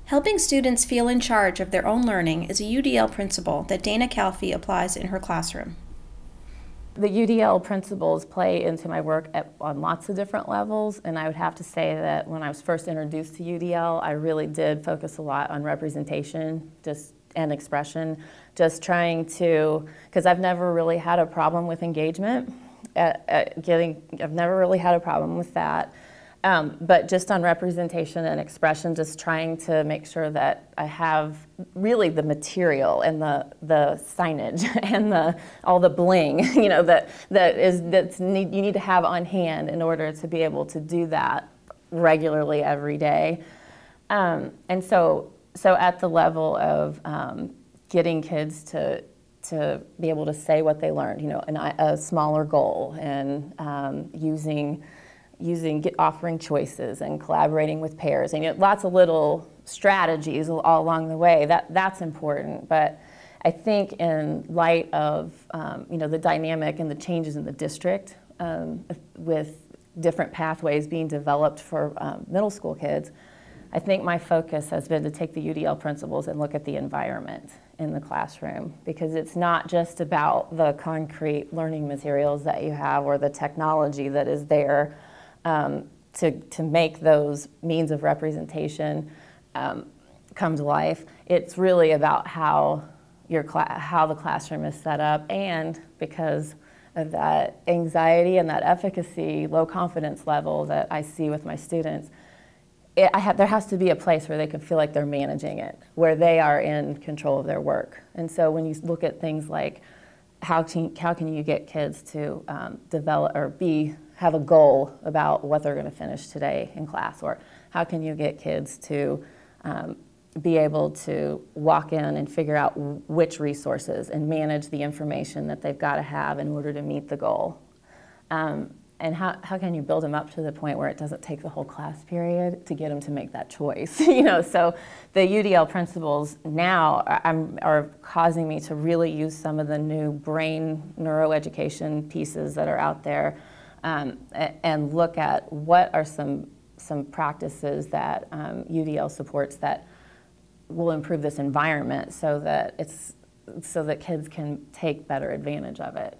Helping students feel in charge of their own learning is a UDL principle that Dana Calfee applies in her classroom. The UDL principles play into my work on lots of different levels, and I would have to say that when I was first introduced to UDL, I really did focus a lot on representation and expression, just trying to, because I've never really had a problem with engagement, I've never really had a problem with that. But just on representation and expression, just trying to make sure that I have really the material and the signage and all the bling, you know, you need to have on hand in order to be able to do that regularly every day. And so at the level of getting kids to be able to say what they learned, you know, a smaller goal, and offering choices and collaborating with pairs, and lots of little strategies all along the way. That's important. But I think in light of the dynamic and the changes in the district, with different pathways being developed for middle school kids, I think my focus has been to take the UDL principles and look at the environment in the classroom, because it's not just about the concrete learning materials that you have or the technology that is there to make those means of representation come to life. It's really about how the classroom is set up, and because of that anxiety and that efficacy, low confidence level that I see with my students, there has to be a place where they can feel like they're managing it, where they are in control of their work. And so when you look at things like how can you get kids to develop or have a goal about what they're going to finish today in class, or how can you get kids to be able to walk in and figure out which resources and manage the information that they've got to have in order to meet the goal. And how can you build them up to the point where it doesn't take the whole class period to get them to make that choice? So the UDL principles now are causing me to really use some of the new brain neuroeducation pieces that are out there, and look at what are some practices that UDL supports that will improve this environment so that kids can take better advantage of it.